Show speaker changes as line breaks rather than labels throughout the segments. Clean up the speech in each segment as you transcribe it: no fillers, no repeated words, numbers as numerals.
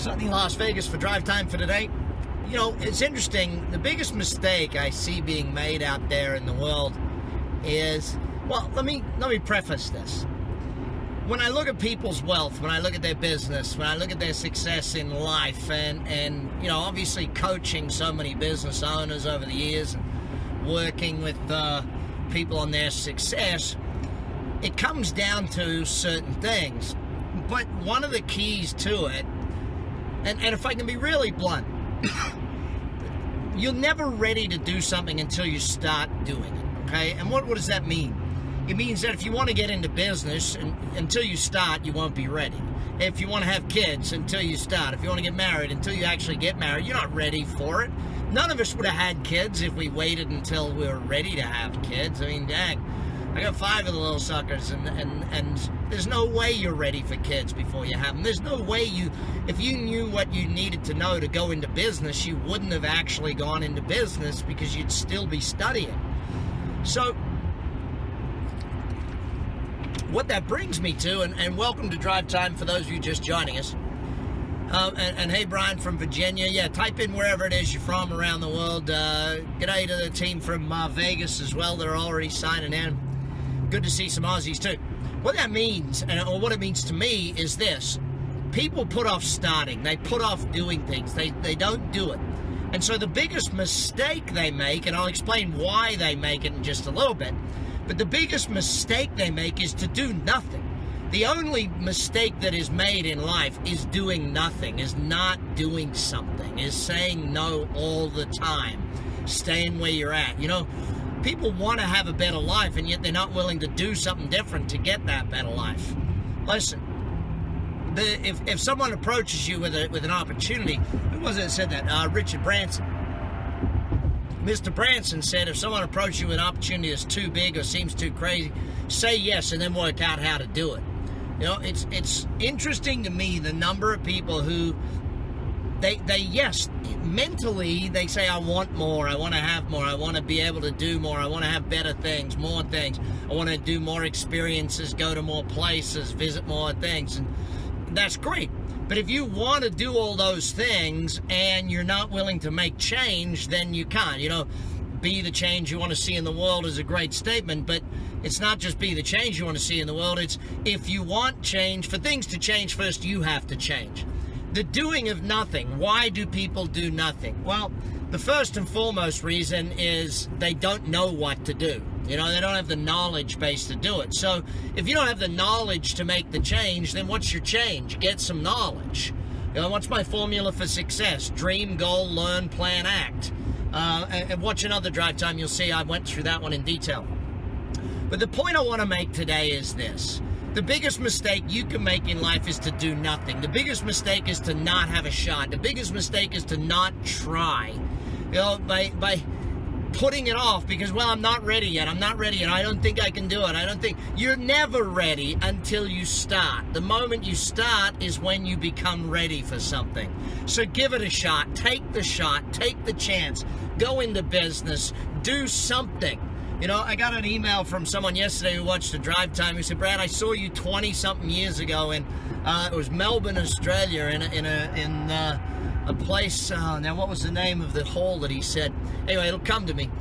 Sunny Las Vegas for drive time for today. You know, it's interesting. The biggest mistake I see being made out there in the world is, well, let me preface this. When I look at people's wealth, when I look at their business, when I look at their success in life, and you know, obviously coaching so many business owners over the years and working with people on their success, it comes down to certain things. But one of the keys to it, and if I can be really blunt, you're never ready to do something until you start doing it, okay? And what does that mean? It means that if you want to get into business, and until you start, you won't be ready. If you want to have kids, until you start. If you want to get married, until you actually get married, you're not ready for it. None of us would have had kids if we waited until we were ready to have kids. I mean, dang, I got 5 of the little suckers, and there's no way you're ready for kids before you have them. There's no way if you knew what you needed to know to go into business, you wouldn't have actually gone into business because you'd still be studying. So, what that brings me to, and welcome to Drive Time for those of you just joining us. And hey, Brian from Virginia. Yeah, type in wherever it is you're from around the world. G'day to the team from Vegas as well. They're already signing in. Good to see some Aussies too. What that means, or what it means to me, is this. People put off starting. They put off doing things. They don't do it. And so the biggest mistake they make, and I'll explain why they make it in just a little bit, but the biggest mistake they make is to do nothing. The only mistake that is made in life is doing nothing, is not doing something, is saying no all the time, staying where you're at. You know, people want to have a better life, and yet they're not willing to do something different to get that better life. Listen, if someone approaches you with an opportunity, who was it that said that? Richard Branson. Mr. Branson said, if someone approaches you with an opportunity that's too big or seems too crazy, say yes and then work out how to do it. You know, it's interesting to me the number of people who they yes, mentally they say, I want more, I want to have more, I want to be able to do more, I want to have better things, more things, I want to do more experiences, go to more places, visit more things, and that's great. But if you want to do all those things and you're not willing to make change, then you can't. You know, be the change you want to see in the world is a great statement, but it's not just be the change you want to see in the world. It's if you want change, for things to change first, you have to change. The doing of nothing. Why do people do nothing? Well, the first and foremost reason is they don't know what to do. You know, they don't have the knowledge base to do it. So if you don't have the knowledge to make the change, then what's your change? Get some knowledge. You know, what's my formula for success? Dream, goal, learn, plan, act. And watch another Drive Time. You'll see I went through that one in detail. But the point I want to make today is this. The biggest mistake you can make in life is to do nothing. The biggest mistake is to not have a shot. The biggest mistake is to not try. You know, by putting it off because, well, I'm not ready yet. I'm not ready yet. I don't think I can do it. You're never ready until you start. The moment you start is when you become ready for something. So give it a shot. Take the shot. Take the chance. Go into business. Do something. You know, I got an email from someone yesterday who watched the Drive Time who said, Brad, I saw you 20-something years ago in, it was Melbourne, Australia, in a place, now what was the name of the hall that he said? Anyway, it'll come to me.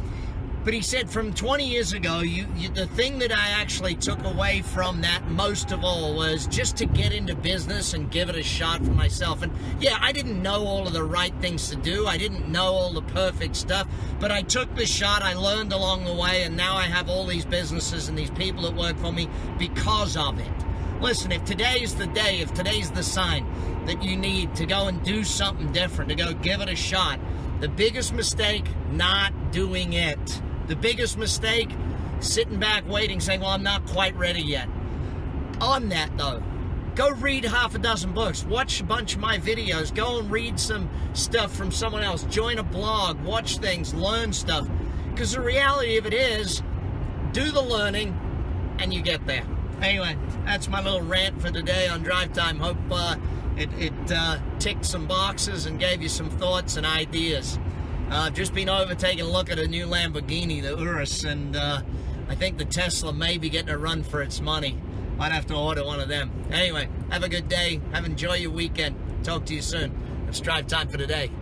But he said from 20 years ago, the thing that I actually took away from that most of all was just to get into business and give it a shot for myself. And yeah, I didn't know all of the right things to do. I didn't know all the perfect stuff, but I took the shot. I learned along the way, and now I have all these businesses and these people that work for me because of it. Listen, if today's the day, if today's the sign that you need to go and do something different, to go give it a shot, the biggest mistake, not doing it. The biggest mistake, sitting back waiting, saying, well, I'm not quite ready yet. On that, though, go read half a dozen books. Watch a bunch of my videos. Go and read some stuff from someone else. Join a blog. Watch things. Learn stuff. Because the reality of it is, do the learning, and you get there. Anyway, that's my little rant for today on Drive Time. Hope it ticked some boxes and gave you some thoughts and ideas. I've just been over taking a look at a new Lamborghini, the Urus, and I think the Tesla may be getting a run for its money. Might have to order one of them. Anyway, have a good day. Enjoy your weekend. Talk to you soon. It's drive time for today.